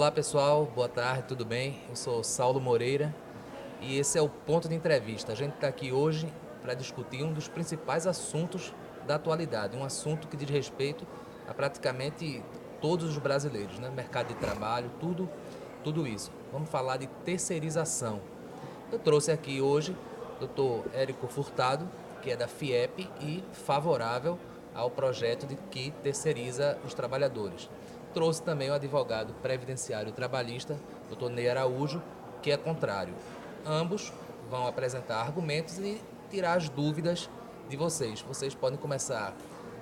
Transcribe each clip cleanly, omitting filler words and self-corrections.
Olá pessoal, boa tarde, tudo bem? Eu sou Saulo Moreira e esse é o Ponto de Entrevista. A gente está aqui hoje para discutir um dos principais assuntos da atualidade, um assunto que diz respeito a praticamente todos os brasileiros, né? Mercado de trabalho, tudo isso. Vamos falar de terceirização. Eu trouxe aqui hoje o Dr. Érico Furtado, que é da FIEP e favorável ao projeto de que terceiriza os trabalhadores. Trouxe também o advogado previdenciário trabalhista, Dr. Ney Araújo, que é contrário. Ambos vão apresentar argumentos e tirar as dúvidas de vocês. Vocês podem começar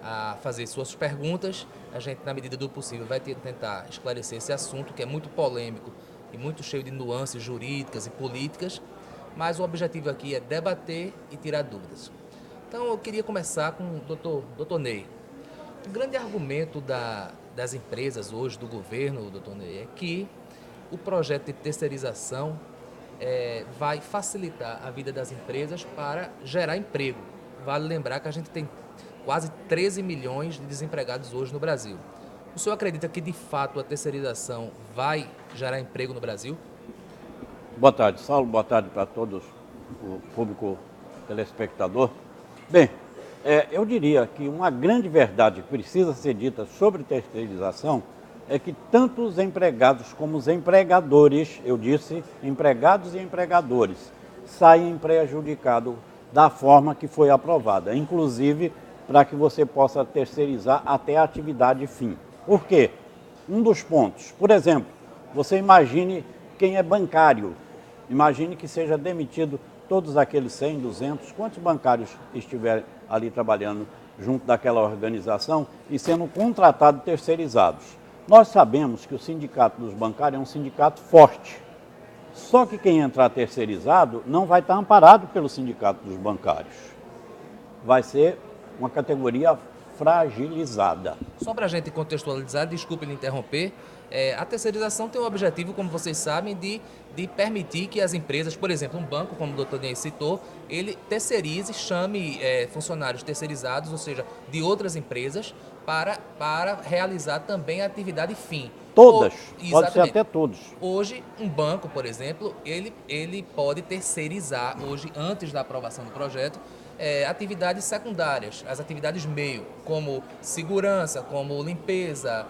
a fazer suas perguntas. A gente, na medida do possível, vai tentar esclarecer esse assunto, que é muito polêmico e muito cheio de nuances jurídicas e políticas, mas o objetivo aqui é debater e tirar dúvidas. Então, eu queria começar com o Dr. Ney. O grande argumento das empresas hoje, do governo, Dr. Ney, é que o projeto de terceirização vai facilitar a vida das empresas para gerar emprego. Vale lembrar que a gente tem quase 13 milhões de desempregados hoje no Brasil. O senhor acredita que, de fato, a terceirização vai gerar emprego no Brasil? Boa tarde, Saulo. Boa tarde para todos, o público telespectador. Bem, eu diria que uma grande verdade que precisa ser dita sobre terceirização é que tanto os empregados como os empregadores, eu disse empregados e empregadores, saem prejudicados da forma que foi aprovada, inclusive para que você possa terceirizar até a atividade fim. Por quê? Um dos pontos, por exemplo, você imagine quem é bancário, imagine que seja demitido todos aqueles 100, 200, quantos bancários estiverem ali trabalhando junto daquela organização e sendo contratados terceirizados. Nós sabemos que o sindicato dos bancários é um sindicato forte, só que quem entrar terceirizado não vai estar amparado pelo sindicato dos bancários. Vai ser uma categoria fragilizada. Só para a gente contextualizar, desculpe lhe interromper, a terceirização tem o objetivo, como vocês sabem, de permitir que as empresas, por exemplo, um banco, como o Dr. Ney citou, ele terceirize, chame funcionários terceirizados, ou seja, de outras empresas, para realizar também a atividade fim. Todas, pode ser até todos. Hoje, um banco, por exemplo, ele pode terceirizar, hoje, antes da aprovação do projeto, atividades secundárias, as atividades meio, como segurança, como limpeza,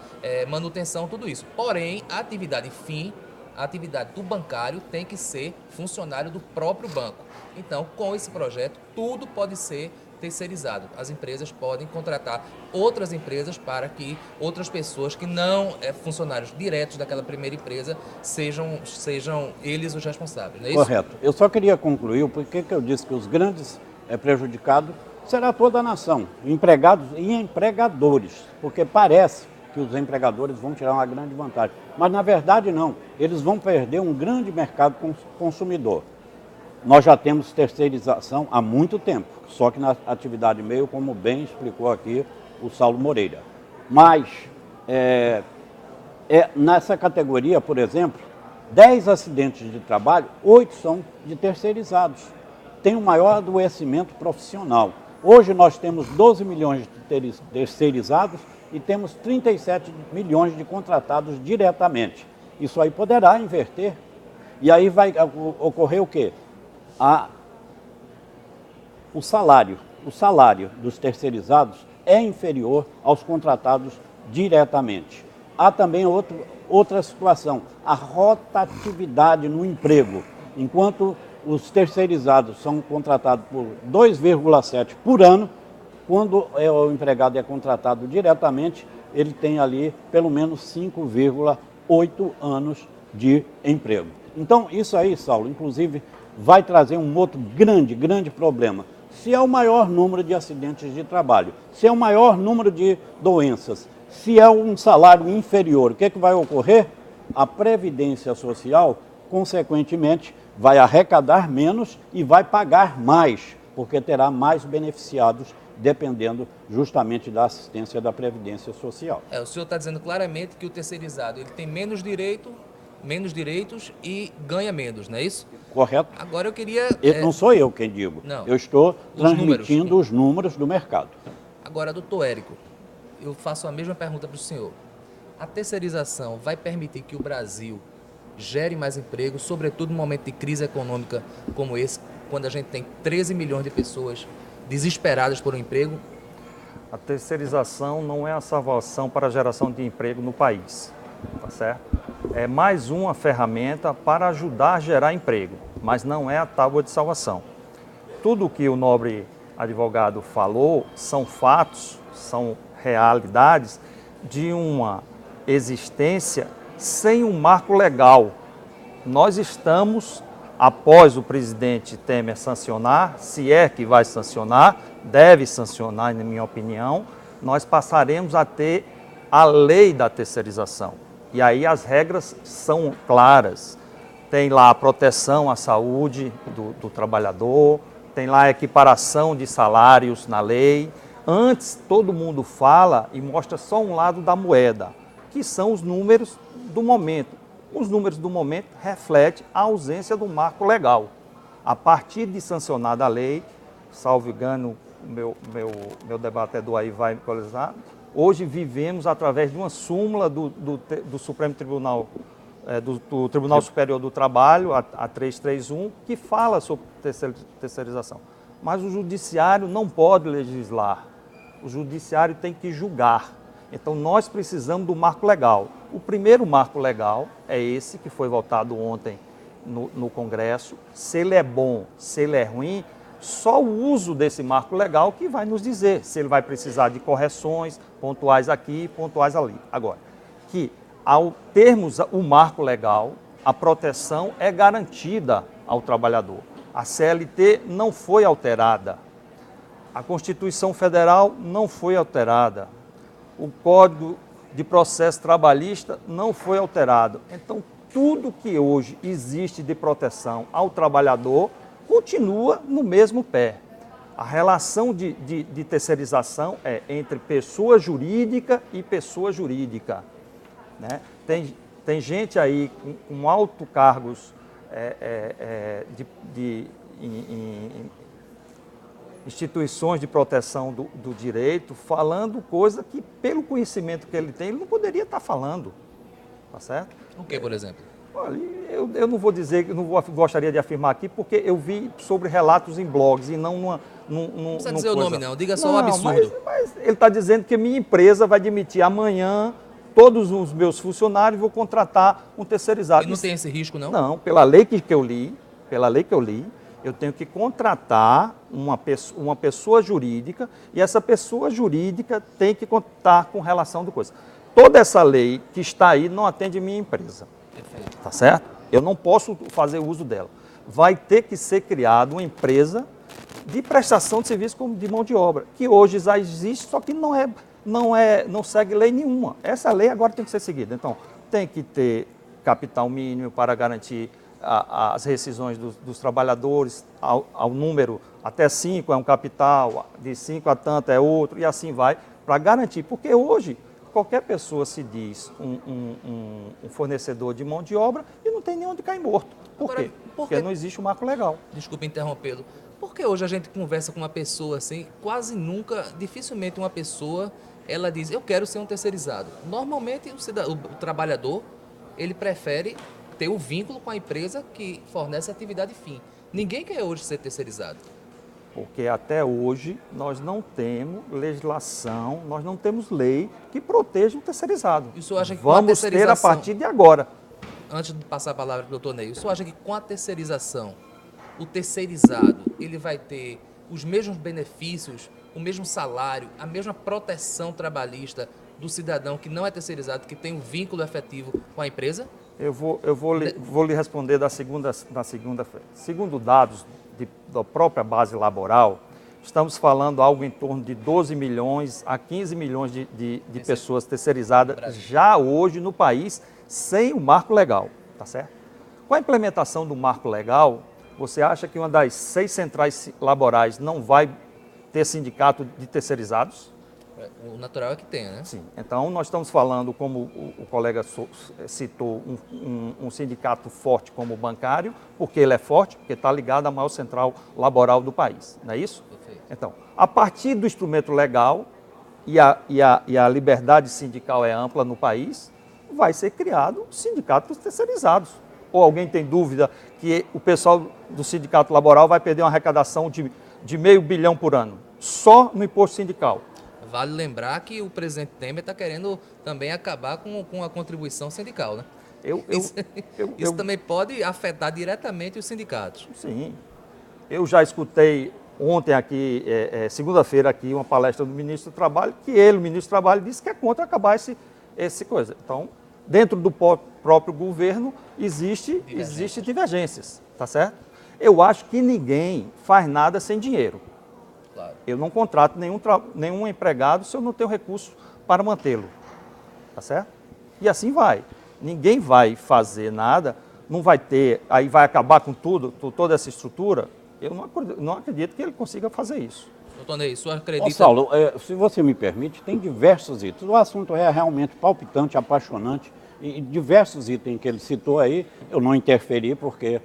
manutenção, tudo isso. Porém, a atividade fim, a atividade do bancário tem que ser funcionário do próprio banco. Então, com esse projeto, tudo pode ser terceirizado. As empresas podem contratar outras empresas para que outras pessoas que não funcionários diretos daquela primeira empresa sejam eles os responsáveis, não é isso? Correto. Eu só queria concluir porque eu disse que os grandes prejudicados será toda a nação, empregados e empregadores, porque parece que os empregadores vão tirar uma grande vantagem, mas na verdade não, eles vão perder um grande mercado consumidor. Nós já temos terceirização há muito tempo, só que na atividade meio, como bem explicou aqui o Saulo Moreira. Mas, nessa categoria, por exemplo, 10 acidentes de trabalho, 8 são de terceirizados. Tem o maior adoecimento profissional. Hoje nós temos 12 milhões de terceirizados e temos 37 milhões de contratados diretamente. Isso aí poderá inverter. E aí vai ocorrer o quê? O salário dos terceirizados é inferior aos contratados diretamente. Há também outra situação, a rotatividade no emprego. Enquanto os terceirizados são contratados por 2,7 por ano, quando o empregado é contratado diretamente, ele tem ali pelo menos 5,8 anos de emprego. Então, isso aí, Saulo, inclusive, vai trazer um outro grande problema. Se é o maior número de acidentes de trabalho, se é o maior número de doenças, se é um salário inferior, o que vai ocorrer? A Previdência Social, consequentemente, vai arrecadar menos e vai pagar mais, porque terá mais beneficiados, dependendo justamente da assistência da Previdência Social. O senhor está dizendo claramente que o terceirizado ele tem menos direitos e ganha menos, não é isso? Correto. Agora eu queria... Não sou eu quem digo, não, eu estou transmitindo os números do mercado. Agora, doutor Érico, eu faço a mesma pergunta para o senhor. A terceirização vai permitir que o Brasil gere mais emprego, sobretudo no momento de crise econômica como esse, quando a gente tem 13 milhões de pessoas desesperadas por um emprego? A terceirização não é a salvação para a geração de emprego no país, tá certo? É mais uma ferramenta para ajudar a gerar emprego, mas não é a tábua de salvação. Tudo o que o nobre advogado falou são fatos, são realidades de uma existência sem um marco legal. Nós estamos, após o presidente Temer sancionar, se é que vai sancionar, deve sancionar, na minha opinião, nós passaremos a ter a lei da terceirização. E aí as regras são claras. Tem lá a proteção à saúde do trabalhador, tem lá a equiparação de salários na lei. Antes, todo mundo fala e mostra só um lado da moeda, que são os números do momento. Os números do momento refletem a ausência do marco legal. A partir de sancionada a lei, salvo engano, meu debatedor aí vai me atualizar, hoje vivemos através de uma súmula do Supremo Tribunal, do Tribunal Superior do Trabalho, a 331, que fala sobre terceirização. Mas o judiciário não pode legislar, o judiciário tem que julgar. Então nós precisamos do marco legal. O primeiro marco legal é esse que foi votado ontem no Congresso. Se ele é bom, se ele é ruim, só o uso desse marco legal que vai nos dizer se ele vai precisar de correções pontuais aqui, pontuais ali. Agora, que ao termos o marco legal, a proteção é garantida ao trabalhador. A CLT não foi alterada, a Constituição Federal não foi alterada, o Código de Processo Trabalhista não foi alterado. Então, tudo que hoje existe de proteção ao trabalhador continua no mesmo pé. A relação de terceirização é entre pessoa jurídica e pessoa jurídica. Né? Tem gente aí com altos cargos em instituições de proteção do direito, falando coisa que, pelo conhecimento que ele tem, ele não poderia estar falando. Tá certo? O que, por exemplo? Olha, eu não vou dizer, gostaria de afirmar aqui, porque eu vi sobre relatos em blogs e não não precisa dizer o nome não, diga só o absurdo. Mas ele está dizendo que minha empresa vai demitir amanhã todos os meus funcionários e vou contratar um terceirizado. E não tem esse risco, não? Não, pela lei que eu li, eu tenho que contratar uma pessoa jurídica e essa pessoa jurídica tem que contar com relação do coisa. Toda essa lei que está aí não atende minha empresa. Perfeito. Tá certo? Eu não posso fazer uso dela. Vai ter que ser criada uma empresa de prestação de serviço de mão de obra, que hoje já existe, só que não segue lei nenhuma. Essa lei agora tem que ser seguida. Então, tem que ter capital mínimo para garantir as rescisões dos trabalhadores, ao número até 5 é um capital, de 5 a tanto é outro, e assim vai, para garantir. Porque hoje, qualquer pessoa se diz um fornecedor de mão de obra e não tem nem onde cair morto. Por quê? Porque não existe um marco legal. Desculpe interrompê-lo. Por que hoje a gente conversa com uma pessoa assim, quase nunca, dificilmente uma pessoa, ela diz, eu quero ser um terceirizado. Normalmente o trabalhador, ele prefere ter o vínculo com a empresa que fornece atividade fim. Ninguém quer hoje ser terceirizado. Porque até hoje nós não temos legislação, nós não temos lei que proteja o terceirizado. E o senhor acha que vamos ter a partir de agora. Antes de passar a palavra para o doutor Ney, o senhor acha que com a terceirização, o terceirizado, ele vai ter os mesmos benefícios, o mesmo salário, a mesma proteção trabalhista do cidadão que não é terceirizado, que tem um vínculo efetivo com a empresa? Eu vou lhe responder da segunda-feira. Segundo dados da própria base laboral, estamos falando algo em torno de 12 milhões a 15 milhões de pessoas terceirizadas já hoje no país, sem o marco legal, tá certo? Com a implementação do marco legal, você acha que uma das 6 centrais laborais não vai ter sindicato de terceirizados? O natural é que tenha, né? Sim. Então, nós estamos falando, como o colega citou, um sindicato forte como o bancário, porque ele é forte, porque está ligado à maior central laboral do país, não é isso? Perfeito. Então, a partir do instrumento legal, e a liberdade sindical é ampla no país, vai ser criado sindicatos terceirizados. Ou alguém tem dúvida que o pessoal do sindicato laboral vai perder uma arrecadação de R$500 bilhão por ano, só no imposto sindical? Vale lembrar que o presidente Temer está querendo também acabar com a contribuição sindical, né? Isso também pode afetar diretamente os sindicatos. Sim. Eu já escutei ontem aqui, segunda-feira aqui, uma palestra do ministro do Trabalho, que o ministro do Trabalho, disse que é contra acabar esse coisa. Então, dentro do próprio governo, existe divergências, tá certo? Eu acho que ninguém faz nada sem dinheiro. Claro. Eu não contrato nenhum empregado se eu não tenho recurso para mantê-lo, tá certo? E assim vai. Ninguém vai fazer nada, não vai ter, aí vai acabar com tudo, toda essa estrutura. Eu não acredito que ele consiga fazer isso. Doutor Ney, o senhor acredita... Saulo, se você me permite, tem diversos itens. O assunto é realmente palpitante, apaixonante, e diversos itens que ele citou aí, eu não interferi porque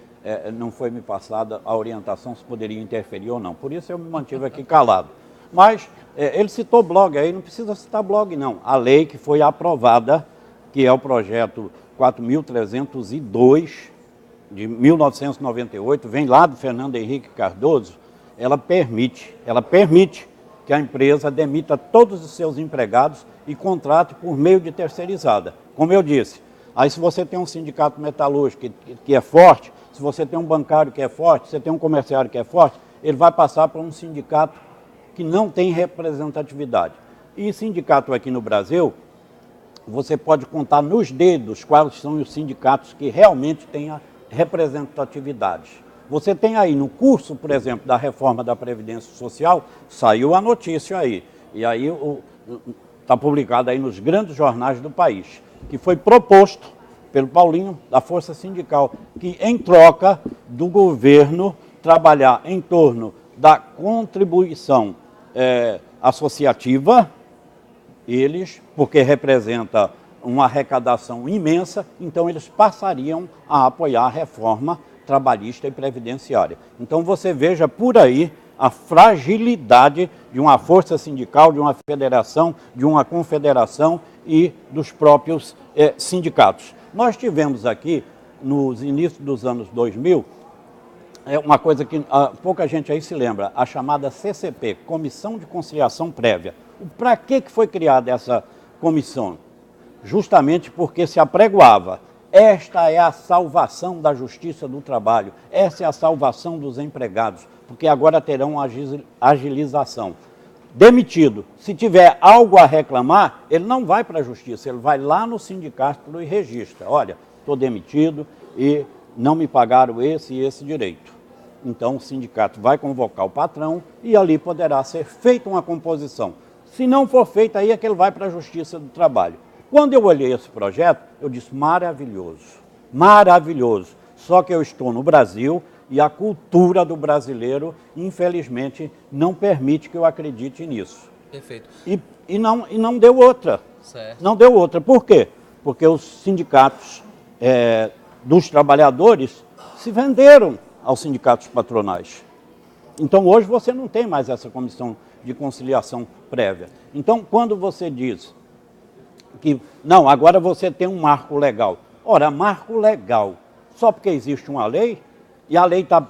não foi me passada a orientação se poderia interferir ou não. Por isso eu me mantive aqui calado. Mas ele citou blog aí, não precisa citar blog não. A lei que foi aprovada, que é o projeto 4.302, de 1998, vem lá do Fernando Henrique Cardoso, ela permite que a empresa demita todos os seus empregados e contrate por meio de terceirizada. Como eu disse, aí se você tem um sindicato metalúrgico que é forte, se você tem um bancário que é forte, se você tem um comerciário que é forte, ele vai passar para um sindicato que não tem representatividade. E sindicato aqui no Brasil, você pode contar nos dedos quais são os sindicatos que realmente têm a representatividade. Você tem aí no curso, por exemplo, da reforma da Previdência Social, saiu a notícia aí, e aí está publicado aí nos grandes jornais do país, que foi proposto pelo Paulinho, da Força Sindical, que em troca do governo trabalhar em torno da contribuição associativa, porque representa uma arrecadação imensa, então eles passariam a apoiar a reforma trabalhista e previdenciária. Então você veja por aí a fragilidade de uma força sindical, de uma federação, de uma confederação e dos próprios sindicatos. Nós tivemos aqui, nos inícios dos anos 2000, uma coisa que pouca gente aí se lembra, a chamada CCP, Comissão de Conciliação Prévia. Para que foi criada essa comissão? Justamente porque se apregoava, esta é a salvação da justiça do trabalho, essa é a salvação dos empregados, porque agora terão agilização. Demitido, se tiver algo a reclamar, ele não vai para a justiça, ele vai lá no sindicato e registra. Olha, estou demitido e não me pagaram esse e esse direito. Então o sindicato vai convocar o patrão e ali poderá ser feita uma composição. Se não for feita, aí é que ele vai para a Justiça do Trabalho. Quando eu olhei esse projeto, eu disse, maravilhoso, maravilhoso. Só que eu estou no Brasil e a cultura do brasileiro, infelizmente, não permite que eu acredite nisso. Perfeito. E não deu outra. Certo. Não deu outra. Por quê? Porque os sindicatos dos trabalhadores se venderam aos sindicatos patronais. Então, hoje você não tem mais essa comissão de conciliação prévia. Então, quando você diz que, não, agora você tem um marco legal. Ora, marco legal, só porque existe uma lei, e a lei está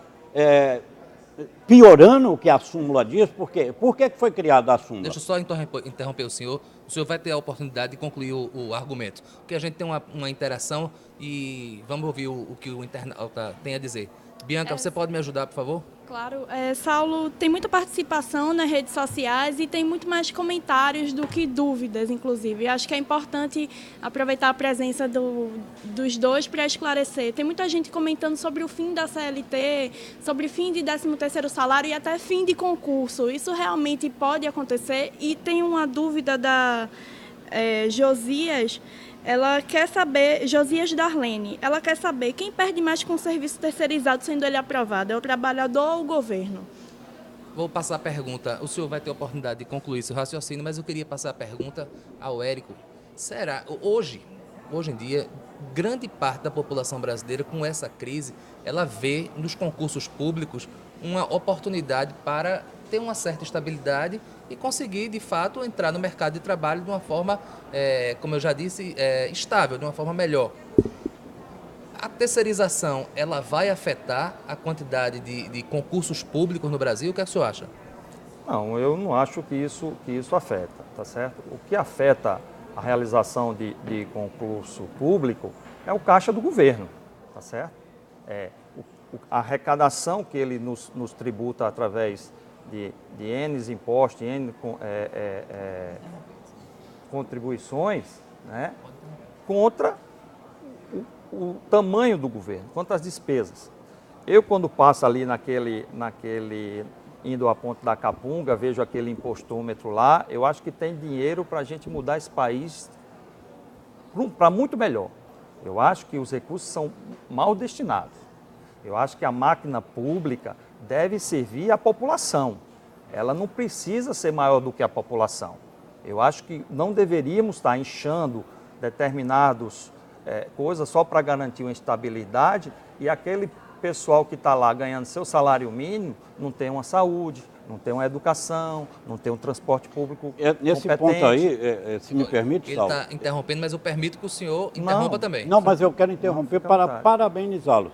piorando o que a súmula diz, por quê? Por que foi criada a súmula? Deixa eu só interromper o senhor vai ter a oportunidade de concluir o argumento, porque a gente tem uma interação e vamos ouvir o que o internauta tem a dizer. Bianca, você pode me ajudar, por favor? Claro. Saulo, tem muita participação nas redes sociais e tem muito mais comentários do que dúvidas, inclusive. Acho que é importante aproveitar a presença dos dois para esclarecer. Tem muita gente comentando sobre o fim da CLT, sobre fim de 13º salário e até fim de concurso. Isso realmente pode acontecer? E tem uma dúvida da Josias. Ela quer saber, Josias Darlene, ela quer saber quem perde mais com o serviço terceirizado sendo ele aprovado, é o trabalhador ou o governo? Vou passar a pergunta, o senhor vai ter a oportunidade de concluir seu raciocínio, mas eu queria passar a pergunta ao Érico. Será, hoje em dia, grande parte da população brasileira com essa crise, ela vê nos concursos públicos uma oportunidade para ter uma certa estabilidade e conseguir, de fato, entrar no mercado de trabalho de uma forma, como eu já disse, estável, de uma forma melhor. A terceirização, ela vai afetar a quantidade de concursos públicos no Brasil? O que é que o senhor acha? Não, eu não acho que isso afeta, tá certo? O que afeta a realização de concurso público é o caixa do governo, tá certo? A arrecadação que ele nos tributa através de N impostos, de N contribuições, né, contra o tamanho do governo, contra as despesas. Eu, quando passo ali indo à Ponte da Capunga, vejo aquele impostômetro lá, eu acho que tem dinheiro para a gente mudar esse país para muito melhor. Eu acho que os recursos são mal destinados. Eu acho que a máquina pública deve servir à população. Ela não precisa ser maior do que a população. Eu acho que não deveríamos estar inchando determinadas coisas só para garantir uma estabilidade e aquele pessoal que está lá ganhando seu salário mínimo não tem uma saúde, não tem uma educação, não tem um transporte público nesse competente. ponto aí, se me permite, Saulo. Ele está interrompendo, mas eu permito que o senhor interrompa também. Não, mas eu quero interromper para parabenizá-lo.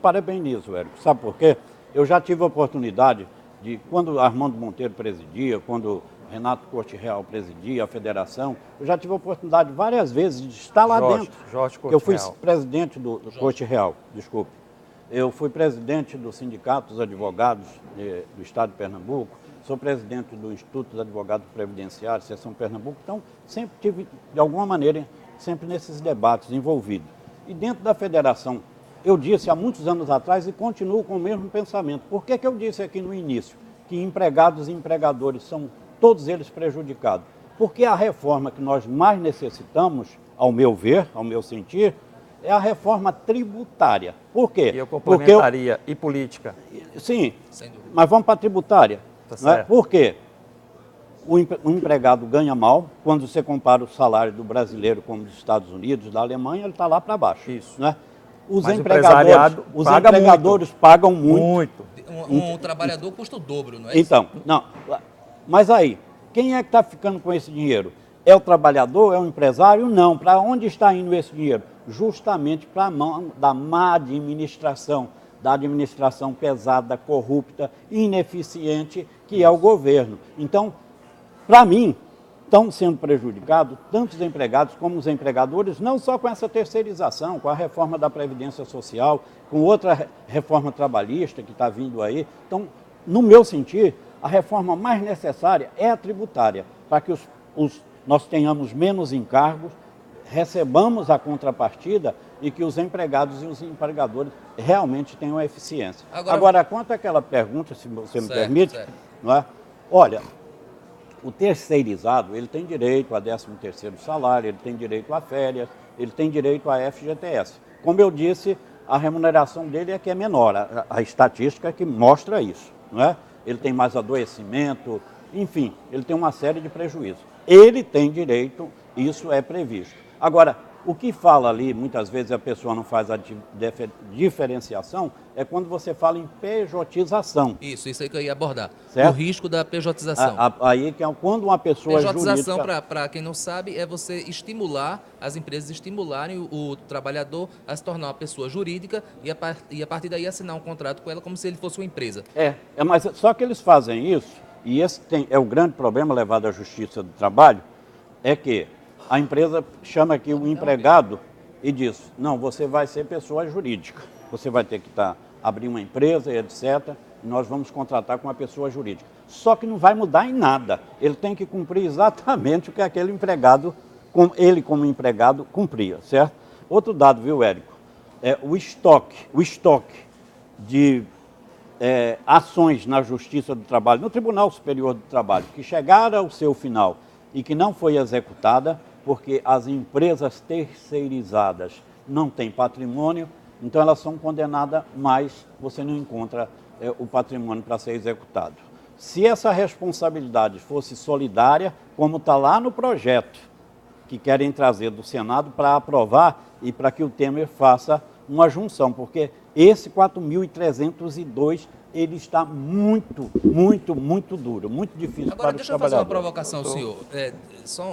Parabenizo, Érico. Sabe por quê? Eu já tive a oportunidade de, quando Armando Monteiro presidia, quando Renato Corte Real presidia a federação, eu já tive a oportunidade várias vezes de estar lá dentro. Jorge Corte Eu fui Real. presidente do Corte Real, desculpe. Eu fui presidente do Sindicato dos Advogados do Estado de Pernambuco, sou presidente do Instituto dos Advogados Previdenciários, Seção Pernambuco, então sempre tive, de alguma maneira, sempre nesses debates envolvido. E dentro da federação, eu disse há muitos anos atrás e continuo com o mesmo pensamento. Por que eu disse aqui no início que empregados e empregadores são todos eles prejudicados? Porque a reforma que nós mais necessitamos, ao meu ver, ao meu sentir, é a reforma tributária. Por quê? E eu complementaria, e política. Sim, mas vamos para a tributária. Tá Não é? certo. Por quê? O empregado ganha mal, quando você compara o salário do brasileiro como dos Estados Unidos, da Alemanha, ele está lá para baixo. Isso. Né? Os Mas empregadores pagam muito. Um trabalhador custa o dobro, não é Então, não. Mas aí, quem é que está ficando com esse dinheiro? É o trabalhador? É o empresário? Não. Para onde está indo esse dinheiro? Justamente para a mão da má administração, da administração pesada, corrupta, ineficiente, que é o governo. Então, para mim, estão sendo prejudicados tanto os empregados como os empregadores, não só com essa terceirização, com a reforma da Previdência Social, com outra reforma trabalhista que está vindo aí. Então, no meu sentir, a reforma mais necessária é a tributária, para que nós tenhamos menos encargos, recebamos a contrapartida e que os empregados e os empregadores realmente tenham eficiência. Agora quanto àquela pergunta, se você me permite, não é? Olha, o terceirizado, ele tem direito a 13º salário, ele tem direito a férias, ele tem direito a FGTS. Como eu disse, a remuneração dele é que é menor, a estatística é que mostra isso, não é? Ele tem mais adoecimento, enfim, ele tem uma série de prejuízos. Ele tem direito, isso é previsto. Agora, o que fala ali, muitas vezes a pessoa não faz a diferenciação, é quando você fala em pejotização. Isso aí que eu ia abordar. Certo? O risco da pejotização. Aí que é quando uma pessoa pejotização, jurídica... para quem não sabe, é você estimular, as empresas estimularem o trabalhador a se tornar uma pessoa jurídica e a partir daí assinar um contrato com ela como se ele fosse uma empresa. Mas só que eles fazem isso, e esse é o grande problema levado à Justiça do Trabalho, é que a empresa chama aqui o empregado e diz, não, você vai ser pessoa jurídica, você vai ter que abrir uma empresa, etc., e nós vamos contratar com uma pessoa jurídica. Só que não vai mudar em nada, ele tem que cumprir exatamente o que aquele empregado, ele como empregado, cumpria, certo? Outro dado, viu, Érico? O estoque de ações na Justiça do Trabalho, no Tribunal Superior do Trabalho, que chegaram ao seu final e que não foi executada, porque as empresas terceirizadas não têm patrimônio, então elas são condenadas, mas você não encontra o patrimônio para ser executado. Se essa responsabilidade fosse solidária, como está lá no projeto que querem trazer do Senado para aprovar e para que o Temer faça uma junção, porque esse 4.302 ele está muito, muito, muito duro, muito difícil Agora, para os deixa eu fazer uma trabalhadores. provocação, senhor.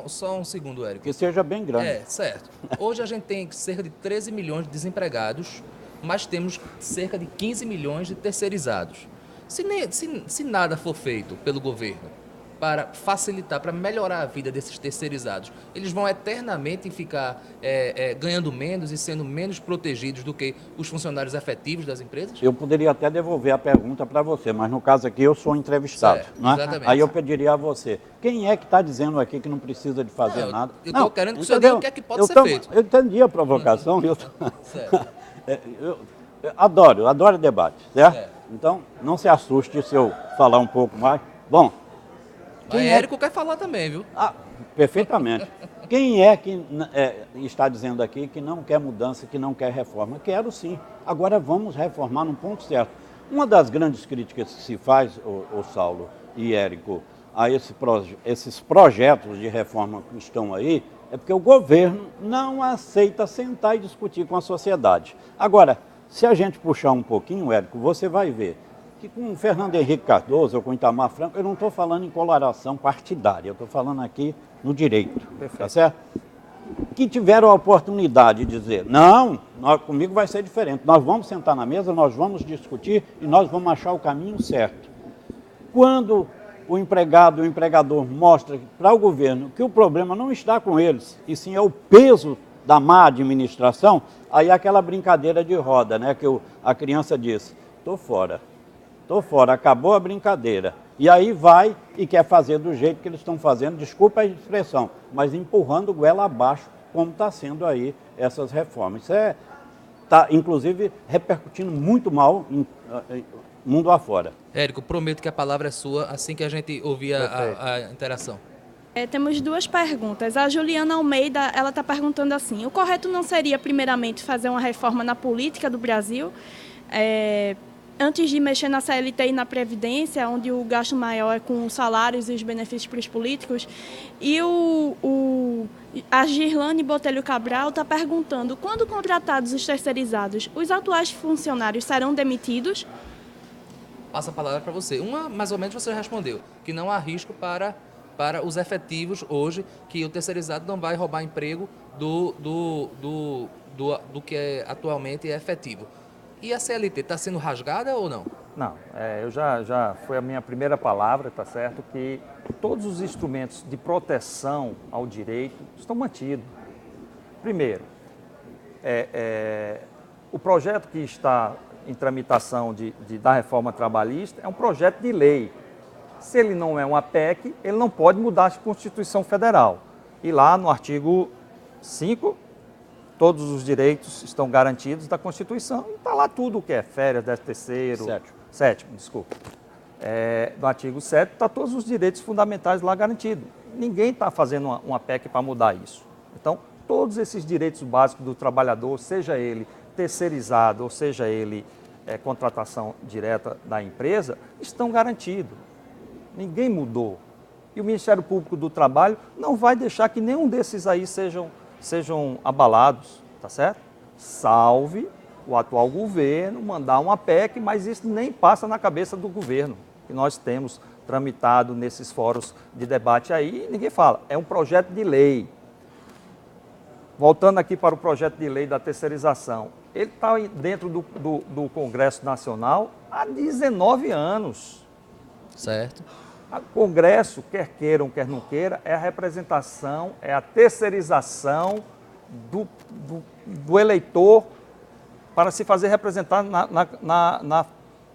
Só um segundo, Érico. Que seja bem grande. Certo. Hoje a gente tem cerca de 13 milhões de desempregados, mas temos cerca de 15 milhões de terceirizados. Se nada for feito pelo governo para facilitar, para melhorar a vida desses terceirizados, eles vão eternamente ficar ganhando menos e sendo menos protegidos do que os funcionários efetivos das empresas? Eu poderia até devolver a pergunta para você, mas no caso aqui eu sou entrevistado. Certo, não é? exatamente. Aí eu pediria a você, quem é que está dizendo aqui que não precisa de fazer nada? Eu estou querendo que o senhor diga o que é que pode ser feito. Eu entendi a provocação. Certo. Eu adoro debate, certo? É. Então, não se assuste se eu falar um pouco mais. Bom, Mas Érico quer falar também, viu? perfeitamente. Quem é que está dizendo aqui que não quer mudança, que não quer reforma? Quero sim. Agora vamos reformar num ponto certo. Uma das grandes críticas que se faz, o Saulo e Érico, a esses projetos de reforma que estão aí, é porque o governo não aceita sentar e discutir com a sociedade. Agora, se a gente puxar um pouquinho, Érico, você vai ver que com o Fernando Henrique Cardoso ou com o Itamar Franco, eu não estou falando em coloração partidária, eu estou falando aqui no direito, tá certo? Que tiveram a oportunidade de dizer, não, comigo vai ser diferente, nós vamos sentar na mesa, nós vamos discutir e nós vamos achar o caminho certo. Quando o empregado, o empregador mostra para o governo que o problema não está com eles, e sim é o peso da má administração, aí aquela brincadeira de roda, né, que a criança diz, estou fora, acabou a brincadeira. E aí vai e quer fazer do jeito que eles estão fazendo, desculpa a expressão, mas empurrando goela abaixo, como está sendo aí essas reformas. Isso está, inclusive, repercutindo muito mal mundo afora. Érico, prometo que a palavra é sua assim que a gente ouvir a interação. Temos duas perguntas. A Juliana Almeida, ela está perguntando assim, o correto não seria, primeiramente, fazer uma reforma na política do Brasil, antes de mexer na CLT e na Previdência, onde o gasto maior é com os salários e os benefícios para os políticos? E a Girlane Botelho Cabral está perguntando, quando contratados os terceirizados, os atuais funcionários serão demitidos? Passa a palavra para você. Uma, mais ou menos, você respondeu, que não há risco para os efetivos hoje, que o terceirizado não vai roubar emprego do que atualmente é efetivo. E a CLT está sendo rasgada ou não? Não, eu já foi a minha primeira palavra, tá certo, que todos os instrumentos de proteção ao direito estão mantidos. Primeiro, o projeto que está em tramitação da reforma trabalhista é um projeto de lei. Se ele não é uma PEC, ele não pode mudar a Constituição Federal. E lá no artigo 5, todos os direitos estão garantidos da Constituição. E está lá tudo o que é férias, 13º... Sétimo, desculpa. No artigo 7 está todos os direitos fundamentais lá garantidos. Ninguém está fazendo uma PEC para mudar isso. Então, todos esses direitos básicos do trabalhador, seja ele terceirizado ou seja ele contratação direta da empresa, estão garantidos. Ninguém mudou. E o Ministério Público do Trabalho não vai deixar que nenhum desses aí sejam abalados, tá certo? Salve o atual governo mandar uma PEC, mas isso nem passa na cabeça do governo, que nós temos tramitado nesses fóruns de debate aí, e ninguém fala. É um projeto de lei. Voltando aqui para o projeto de lei da terceirização, ele está dentro do Congresso Nacional há 19 anos. Certo. O Congresso, quer queiram, quer não queira, é a representação, é a terceirização do eleitor para se fazer representar na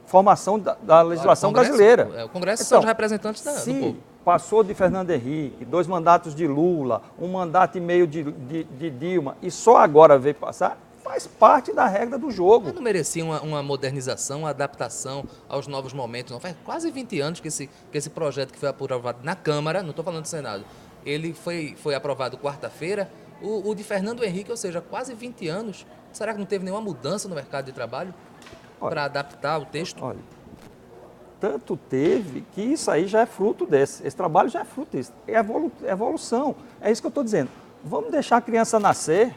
formação da legislação brasileira. O Congresso são os representantes do povo. Passou de Fernando Henrique, 2 mandatos de Lula, 1 mandato e meio de Dilma, e só agora veio passar, faz parte da regra do jogo. Mas não merecia uma modernização, uma adaptação aos novos momentos? Não? Faz quase 20 anos que esse projeto que foi aprovado na Câmara, não estou falando do Senado, ele foi aprovado quarta-feira, o de Fernando Henrique, ou seja, quase 20 anos. Será que não teve nenhuma mudança no mercado de trabalho para adaptar o texto? Olha, tanto teve que isso aí já é fruto desse. Esse trabalho já é fruto disso. É evolução. É isso que eu estou dizendo. Vamos deixar a criança nascer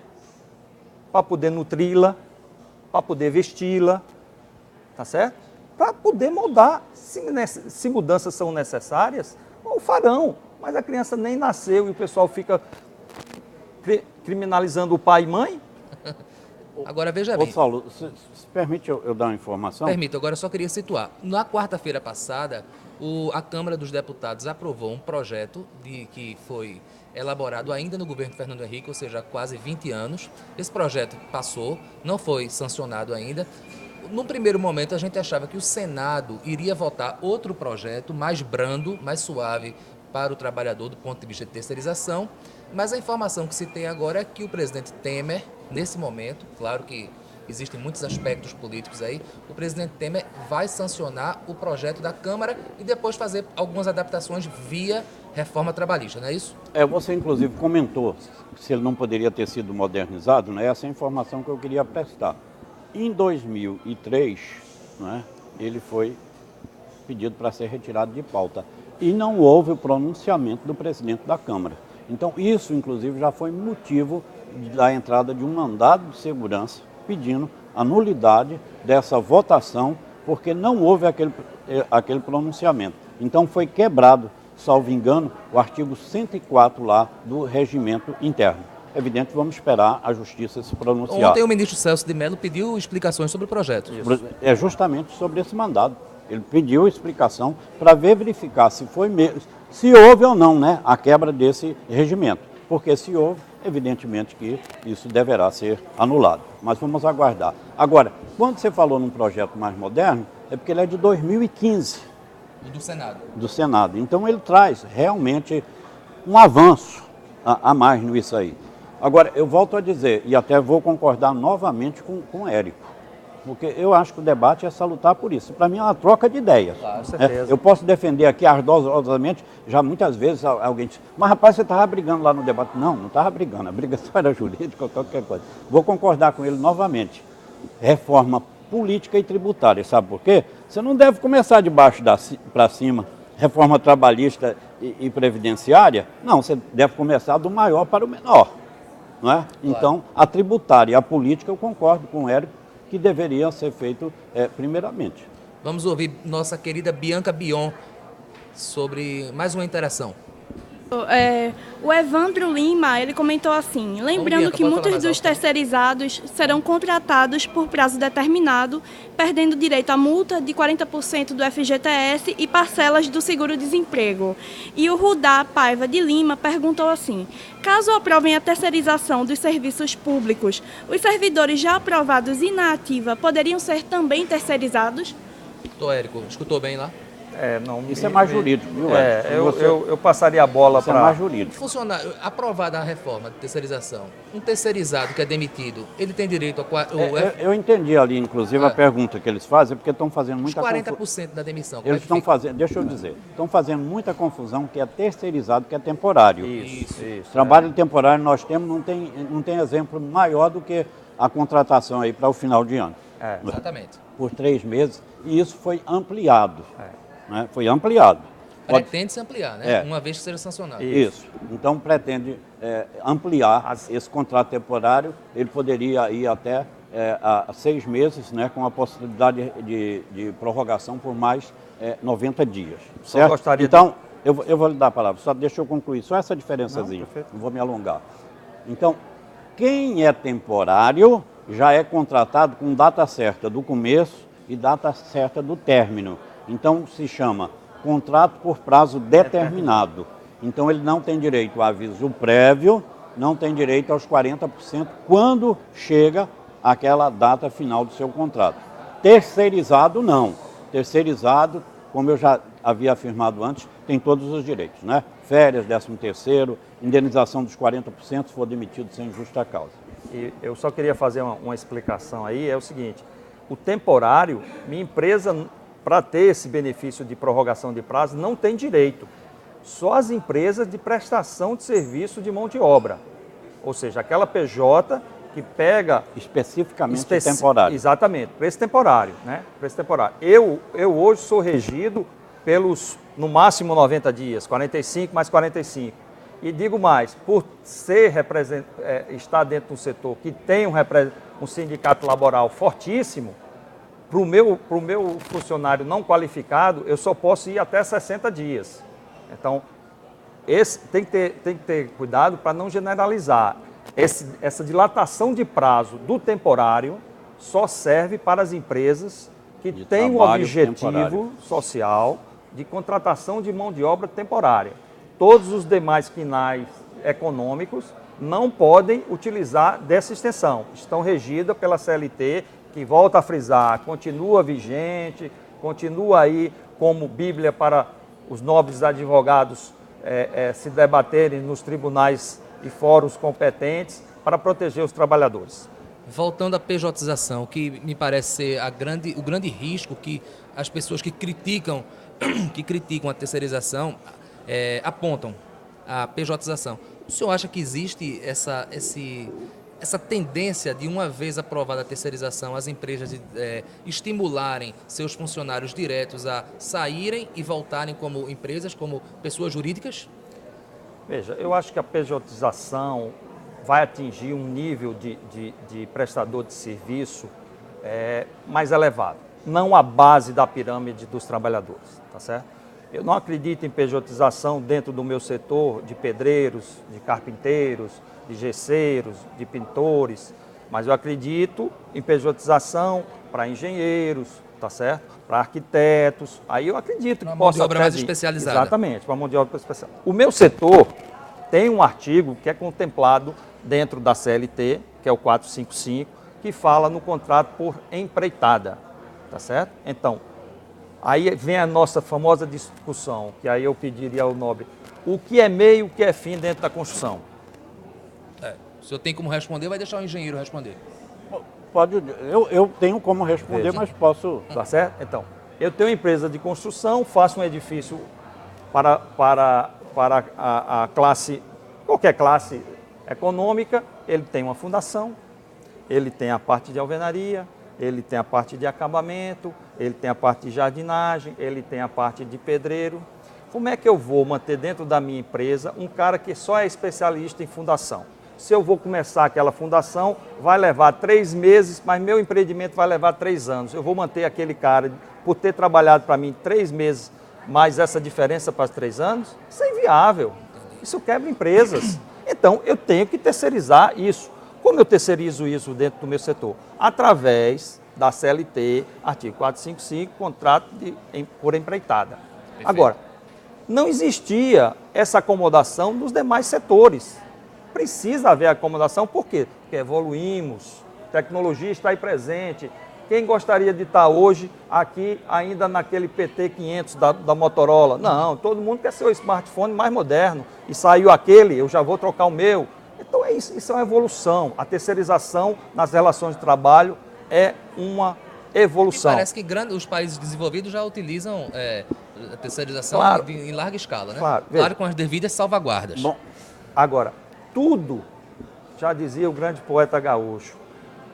para poder nutri-la, para poder vesti-la, tá certo? para poder mudar. Se mudanças são necessárias, o farão. Mas a criança nem nasceu e o pessoal fica criminalizando o pai e mãe. Agora, veja bem. Ô, Saulo, se permite eu dar uma informação? Permito, agora eu só queria situar. Na quarta-feira passada, a Câmara dos Deputados aprovou um projeto que foi elaborado ainda no governo Fernando Henrique, ou seja, há quase 20 anos. Esse projeto passou, não foi sancionado ainda. No primeiro momento, a gente achava que o Senado iria votar outro projeto mais brando, mais suave para o trabalhador do ponto de vista de terceirização, mas a informação que se tem agora é que o presidente Temer, nesse momento, claro que existem muitos aspectos políticos aí, o presidente Temer vai sancionar o projeto da Câmara e depois fazer algumas adaptações via reforma trabalhista, não é isso? Você inclusive comentou se ele não poderia ter sido modernizado, né? Essa é a informação que eu queria prestar. Em 2003, né, ele foi pedido para ser retirado de pauta e não houve o pronunciamento do presidente da Câmara. Então isso inclusive já foi motivo da entrada de um mandado de segurança pedindo a nulidade dessa votação, porque não houve aquele pronunciamento. Então foi quebrado, salvo engano, o artigo 104 lá do regimento interno. Evidente, vamos esperar a justiça se pronunciar. Ontem o ministro Celso de Mello pediu explicações sobre o projeto. É justamente sobre esse mandado. Ele pediu explicação para verificar se houve ou não, né, a quebra desse regimento. Porque se houve, evidentemente que isso deverá ser anulado. Mas vamos aguardar. Agora, quando você falou num projeto mais moderno, é porque ele é de 2015. Do Senado. Do Senado. Então ele traz realmente um avanço a mais nisso aí. Agora, eu volto a dizer, e até vou concordar novamente com o Érico, porque eu acho que o debate é salutar por isso. Para mim é uma troca de ideias. Claro, com certeza. Eu posso defender aqui ardorosamente, já muitas vezes alguém diz, mas rapaz, você estava brigando lá no debate. Não estava brigando, a briga só era jurídica ou qualquer coisa. Vou concordar com ele novamente. Reforma política e tributária, sabe por quê? Você não deve começar de baixo para cima, reforma trabalhista e previdenciária. Não, você deve começar do maior para o menor. Não é? Claro. Então, a tributária e a política, eu concordo com o Érico, que deveria ser feito primeiramente. Vamos ouvir nossa querida Bianca Bion sobre mais uma interação. O Evandro Lima, ele comentou assim, lembrando que muitos dos terceirizados serão contratados por prazo determinado, perdendo direito à multa de 40% do FGTS e parcelas do seguro-desemprego. E o Rudá Paiva de Lima perguntou assim, caso aprovem a terceirização dos serviços públicos, os servidores já aprovados e na ativa poderiam ser também terceirizados? Doutor Érico, escutou bem lá? Isso é mais jurídico, viu? Eu passaria a bola para... Isso é mais jurídico. Funcionário, aprovada a reforma de terceirização, um terceirizado que é demitido, ele tem direito a... Eu entendi ali, inclusive, a pergunta que eles fazem, porque estão fazendo muita confusão. 40% da demissão. Eles estão fazendo, deixa eu dizer, estão fazendo muita confusão que é terceirizado, que é temporário. Isso. Trabalho temporário nós temos, não tem exemplo maior do que a contratação aí para o final de ano. Exatamente. Por 3 meses, e isso foi ampliado. Né? Foi ampliado. Pretende se ampliar, né? Uma vez que seja sancionado. Isso. Então pretende ampliar esse contrato temporário. Ele poderia ir até a 6 meses, né, com a possibilidade de prorrogação por mais 90 dias. Certo? Então, eu vou lhe dar a palavra, só deixa eu concluir. Só essa diferençazinha, não vou me alongar. Então, quem é temporário já é contratado com data certa do começo e data certa do término. Então, se chama contrato por prazo determinado. Então, ele não tem direito a aviso prévio, não tem direito aos 40% quando chega aquela data final do seu contrato. Terceirizado, não. Terceirizado, como eu já havia afirmado antes, tem todos os direitos, né? Férias, 13º, indenização dos 40% se for demitido sem justa causa. E eu só queria fazer uma explicação aí, é o seguinte, o temporário, minha empresa, para ter esse benefício de prorrogação de prazo, não tem direito. Só as empresas de prestação de serviço de mão de obra. Ou seja, aquela PJ que pega... Especificamente temporário. Exatamente, preço temporário, né? Preço temporário. Eu hoje sou regido pelos, no máximo, 90 dias, 45 mais 45. E digo mais, por estar dentro de um setor que tem um sindicato laboral fortíssimo, Para o meu funcionário não qualificado, eu só posso ir até 60 dias. Então, tem que ter cuidado para não generalizar. Essa dilatação de prazo do temporário só serve para as empresas que têm o objetivo social de contratação de mão de obra temporária. Todos os demais quinais econômicos não podem utilizar dessa extensão. Estão regidas pela CLT, que volta a frisar, continua vigente, continua aí como Bíblia para os nobres advogados se debaterem nos tribunais e fóruns competentes para proteger os trabalhadores. Voltando à pejotização, que me parece ser o grande risco que as pessoas que criticam a terceirização apontam, a pejotização. O senhor acha que existe essa tendência de, uma vez aprovada a terceirização, as empresas estimularem seus funcionários diretos a saírem e voltarem como empresas, como pessoas jurídicas? Veja, eu acho que a pejotização vai atingir um nível de prestador de serviço mais elevado, não a base da pirâmide dos trabalhadores, tá certo? Eu não acredito em pejotização dentro do meu setor de pedreiros, de carpinteiros, de gesseiros, de pintores, mas eu acredito em pejotização para engenheiros, tá certo? Para arquitetos, aí eu acredito que possa... Mão de obra mais especializada. Exatamente, para mão de obra especializada. O meu setor tem um artigo que é contemplado dentro da CLT, que é o 455, que fala no contrato por empreitada, tá certo? Então, aí vem a nossa famosa discussão, que aí eu pediria ao nobre, o que é meio, o que é fim dentro da construção? O senhor tem como responder, vai deixar o engenheiro responder. Pode, eu tenho como responder, Veja. mas posso... Tá certo? Então, eu tenho uma empresa de construção, faço um edifício para a classe, qualquer classe econômica, ele tem uma fundação, ele tem a parte de alvenaria, ele tem a parte de acabamento, ele tem a parte de jardinagem, ele tem a parte de pedreiro. Como é que eu vou manter dentro da minha empresa um cara que só é especialista em fundação? Se eu vou começar aquela fundação, vai levar 3 meses, mas meu empreendimento vai levar 3 anos. Eu vou manter aquele cara, por ter trabalhado para mim 3 meses, mais essa diferença para os 3 anos? Isso é inviável. Isso quebra empresas. Então, eu tenho que terceirizar isso. Como eu terceirizo isso dentro do meu setor? Através da CLT, artigo 455, contrato por empreitada. Perfeito. Agora, não existia essa acomodação nos demais setores. Precisa haver acomodação, por quê? Porque evoluímos, tecnologia está aí presente. Quem gostaria de estar hoje aqui ainda naquele PT500 da Motorola? Não, todo mundo quer ser o smartphone mais moderno. E saiu aquele, eu já vou trocar o meu. Então é isso é uma evolução. A terceirização nas relações de trabalho é uma evolução. E parece que os países desenvolvidos já utilizam a terceirização em larga escala, né? Claro, com as devidas salvaguardas. Bom, agora, tudo, já dizia o grande poeta gaúcho,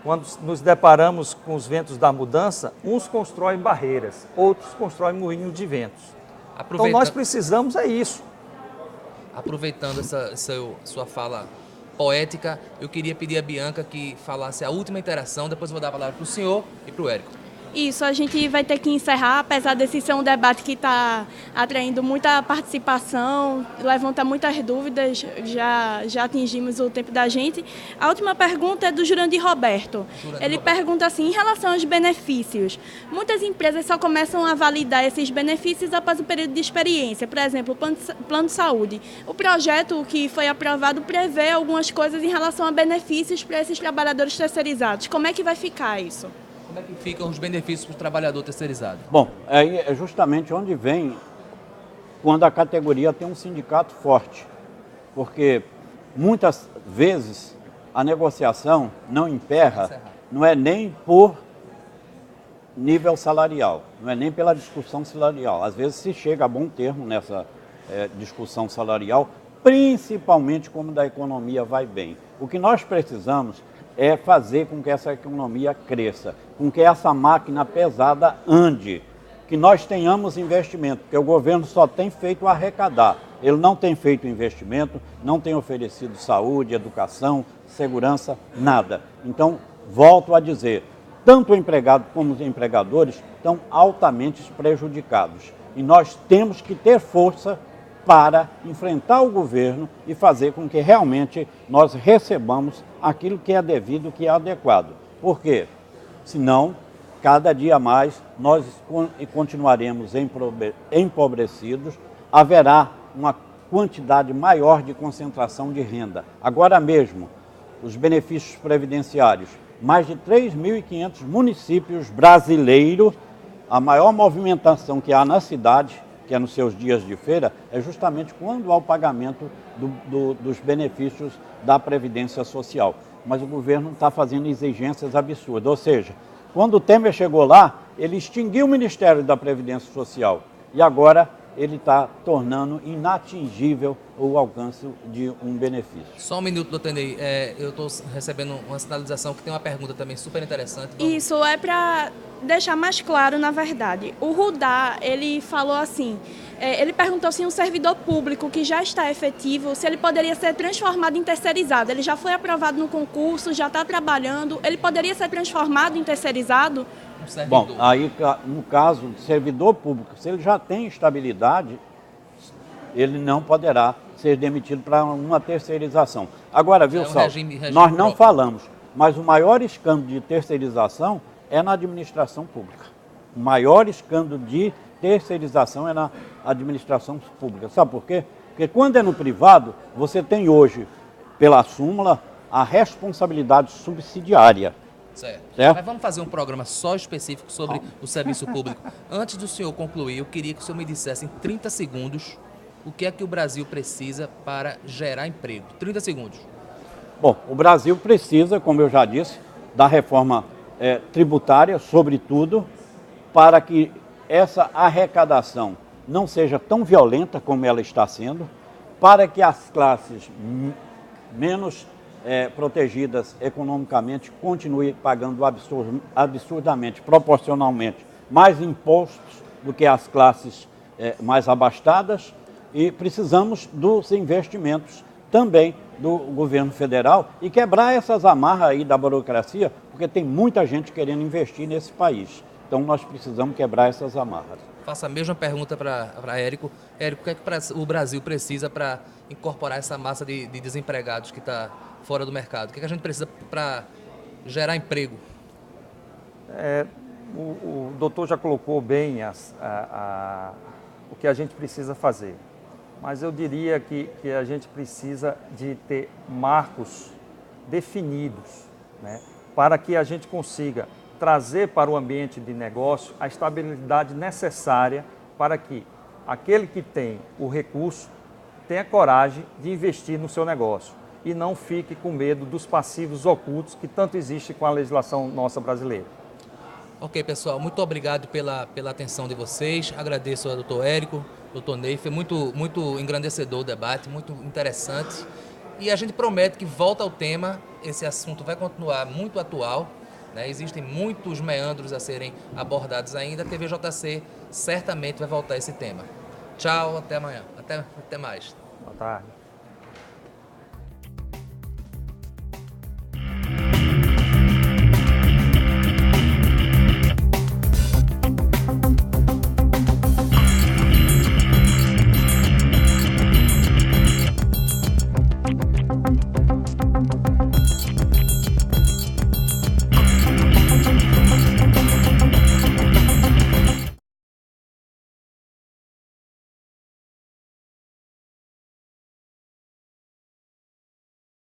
quando nos deparamos com os ventos da mudança, uns constroem barreiras, outros constroem moinhos de ventos. Então nós precisamos isso. Aproveitando essa sua fala poética, eu queria pedir a Bianca que falasse a última interação, depois eu vou dar a palavra para o senhor e para o Érico. Isso, a gente vai ter que encerrar, apesar desse ser um debate que está atraindo muita participação, levanta muitas dúvidas, já atingimos o tempo da gente. A última pergunta é do Jurandir Roberto. Ele pergunta assim, em relação aos benefícios, muitas empresas só começam a validar esses benefícios após o período de experiência, por exemplo, o plano de saúde. O projeto que foi aprovado prevê algumas coisas em relação a benefícios para esses trabalhadores terceirizados. Como é que vai ficar isso? Como é que ficam os benefícios para o trabalhador terceirizado? Bom, aí é justamente onde vem quando a categoria tem um sindicato forte. Porque muitas vezes a negociação não emperra, não é nem por nível salarial, não é nem pela discussão salarial. Às vezes se chega a bom termo nessa discussão salarial, principalmente quando a economia vai bem. O que nós precisamos é fazer com que essa economia cresça, com que essa máquina pesada ande, que nós tenhamos investimento, porque o governo só tem feito arrecadar, ele não tem feito investimento, não tem oferecido saúde, educação, segurança, nada. Então, volto a dizer, tanto o empregado como os empregadores estão altamente prejudicados. E nós temos que ter força para enfrentar o governo e fazer com que realmente nós recebamos aquilo que é devido, que é adequado. Por quê? Senão, cada dia mais, nós continuaremos empobrecidos, haverá uma quantidade maior de concentração de renda. Agora mesmo, os benefícios previdenciários, mais de 3.500 municípios brasileiros, a maior movimentação que há na cidade, que é nos seus dias de feira, é justamente quando há o pagamento dos benefícios da Previdência Social. Mas o governo está fazendo exigências absurdas, ou seja, quando o Temer chegou lá, ele extinguiu o Ministério da Previdência Social e agora ele está tornando inatingível o alcance de um benefício. Só um minuto, doutor Ney. Eu estou recebendo uma sinalização que tem uma pergunta também super interessante. Isso é para deixar mais claro, na verdade. O Rudá, ele falou assim, ele perguntou se um servidor público que já está efetivo, se ele poderia ser transformado em terceirizado. Ele já foi aprovado no concurso, já está trabalhando, ele poderia ser transformado em terceirizado? Bom, aí no caso do servidor público, se ele já tem estabilidade, ele não poderá ser demitido para uma terceirização. Agora, viu, Saulo, nós não falamos, mas o maior escândalo de terceirização é na administração pública. O maior escândalo de terceirização é na administração pública. Sabe por quê? Porque quando é no privado, você tem hoje, pela súmula, a responsabilidade subsidiária. Certo. Certo? Mas vamos fazer um programa só específico sobre o serviço público. Antes do senhor concluir, eu queria que o senhor me dissesse em 30 segundos o que é que o Brasil precisa para gerar emprego. 30 segundos. Bom, o Brasil precisa, como eu já disse, da reforma tributária, sobretudo, para que essa arrecadação não seja tão violenta como ela está sendo, para que as classes menos protegidas economicamente continuem pagando absurdamente, proporcionalmente, mais impostos do que as classes mais abastadas, e precisamos dos investimentos também do governo federal e quebrar essas amarras aí da burocracia, porque tem muita gente querendo investir nesse país. Então nós precisamos quebrar essas amarras. Faço a mesma pergunta para Érico. Érico, o que é que o Brasil precisa para incorporar essa massa de desempregados que está fora do mercado? O que é que a gente precisa para gerar emprego? O doutor já colocou bem o que a gente precisa fazer. Mas eu diria que a gente precisa de ter marcos definidos, né, para que a gente consiga trazer para o ambiente de negócio a estabilidade necessária para que aquele que tem o recurso tenha coragem de investir no seu negócio e não fique com medo dos passivos ocultos que tanto existe com a legislação nossa brasileira. Ok, pessoal, muito obrigado pela atenção de vocês. Agradeço ao doutor Érico, doutor Ney, foi muito engrandecedor o debate, muito interessante. E a gente promete que volta ao tema, esse assunto vai continuar muito atual, né? Existem muitos meandros a serem abordados ainda, a TVJC certamente vai voltar a esse tema. Tchau, até amanhã, até mais. Boa tarde.